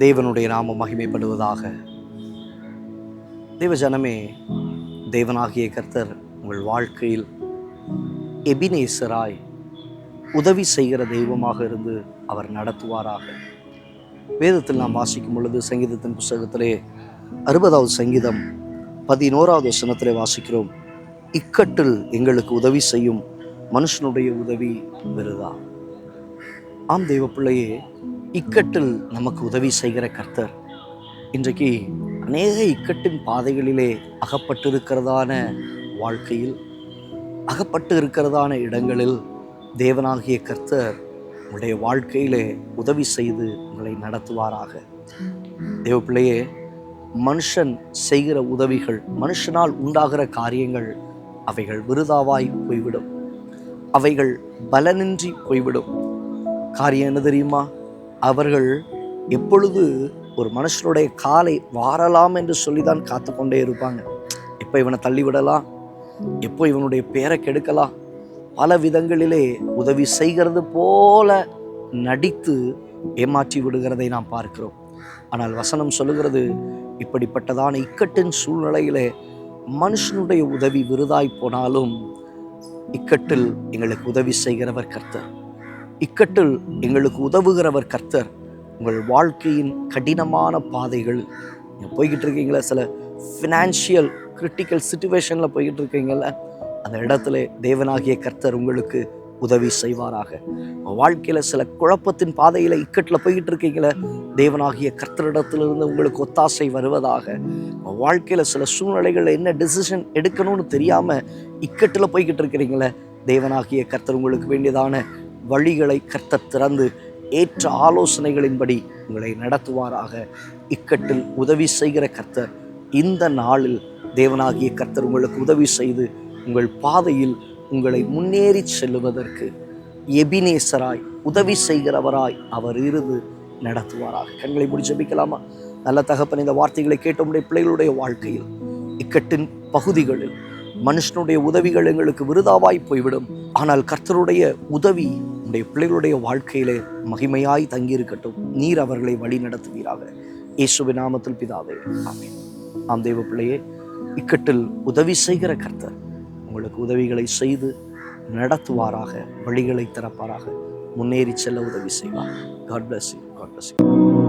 தேவனுடைய நாமம் மகிமைப்படுவதாக. தேவ ஜனமே, தேவனாகிய கர்த்தர் உங்கள் வாழ்க்கையில் எபினேசராய் உதவி செய்கிற தெய்வமாக இருந்து அவர் நடத்துவாராக. வேதத்தில் நாம் வாசிக்கும் பொழுது சங்கீதத்தின் புஸ்தகத்திலே 60வது சங்கீதம் 11வது வசனத்திலே வாசிக்கிறோம், இக்கட்டில் எங்களுக்கு உதவி செய்யும் மனுஷனுடைய உதவி விருதா. ஆம் தெய்வ பிள்ளையே, இக்கட்டில் நமக்கு உதவி செய்கிற கர்த்தர் இன்றைக்கு அநேக இக்கட்டின் பாதைகளிலே அகப்பட்டிருக்கிறதான வாழ்க்கையில், அகப்பட்டு இருக்கிறதான இடங்களில் தேவனாகிய கர்த்தர் உங்களுடைய வாழ்க்கையிலே உதவி செய்து உங்களை நடத்துவாராக. தேவ பிள்ளையே, மனுஷன் செய்கிற உதவிகள், மனுஷனால் உண்டாகிற காரியங்கள், அவைகள் விருதாவாய் போய்விடும், அவைகள் பலனின்றி போய்விடும். காரியம் என்ன தெரியுமா? அவர்கள் எப்பொழுது ஒரு மனுஷனுடைய காலை வாரலாம் என்று சொல்லிதான் காத்து கொண்டே இருப்பாங்க. எப்போ இவனை தள்ளிவிடலாம், எப்போ இவனுடைய பேரை கெடுக்கலாம், பல விதங்களிலே உதவி செய்கிறது போல நடித்து ஏமாற்றி விடுகிறதை நாம் பார்க்கிறோம். ஆனால் வசனம் சொல்லுகிறது, இப்படிப்பட்டதான இக்கட்டின் சூழ்நிலையிலே மனுஷனுடைய உதவி விருதாய் போனாலும் இக்கட்டில் எங்களுக்கு உதவி செய்கிறவர் கர்த்தர், இக்கட்டில் எங்களுக்கு உதவுகிறவர் கர்த்தர். உங்கள் வாழ்க்கையின் கடினமான பாதைகள் நீங்கள் போய்கிட்டு இருக்கீங்களா, சில ஃபினான்ஷியல் கிரிட்டிக்கல் சிச்சுவேஷனில் போய்கிட்டு இருக்கீங்கள, அந்த இடத்துல தேவனாகிய கர்த்தர் உங்களுக்கு உதவி செய்வாராக. வாழ்க்கையில் சில குழப்பத்தின் பாதையில் இக்கட்டில் போய்கிட்டு இருக்கீங்கள, தேவனாகிய கர்த்தரிடத்திலிருந்து உங்களுக்கு ஒத்தாசை வருவதாக. வாழ்க்கையில் சில சூழ்நிலைகளில் என்ன டிசிஷன் எடுக்கணும்னு தெரியாமல் இக்கட்டில் போய்கிட்டு இருக்கிறீங்கள, தேவனாகிய கர்த்தர் உங்களுக்கு வேண்டியதான வழிகளை கர்த்தர் திறந்து ஏற்ற ஆலோசனைகளின்படி உங்களை நடத்துவாராக. இக்கட்டில் உதவி செய்கிற கர்த்தர் இந்த நாளில் தேவனாகிய கர்த்தர் உங்களுக்கு உதவி செய்து உங்கள் பாதையில் உங்களை முன்னேறி செல்லுவதற்கு எபினேசராய் உதவி செய்கிறவராய் அவர் இருந்து நடத்துவாராக. கண்களை மூடி ஜெபிக்கலாமா? நல்ல தகப்பன், இந்த வார்த்தைகளை கேட்ட உடைய பிள்ளைகளுடைய வாழ்க்கையில் இக்கட்டின் பகுதிகளில் மனுஷனுடைய உதவிகள் எங்களுக்கு விருதாவாய் போய்விடும், ஆனால் கர்த்தருடைய உதவி உடைய பிள்ளைகளுடைய வாழ்க்கையிலே மகிமையாய் தங்கியிருக்கட்டும். நீர் அவர்களை வழி நடத்துவீராக. இயேசுவின் நாமத்தில் பிதாவே, ஆமென். ஆம் தேவ பிள்ளையே, இக்கட்டில் உதவி செய்கிற கர்த்தர் உங்களுக்கு உதவிகளை செய்து நடத்துவாராக, வழிகளை திறப்பாராக, முன்னேறி செல்ல உதவி செய்வார். God bless you. God bless you.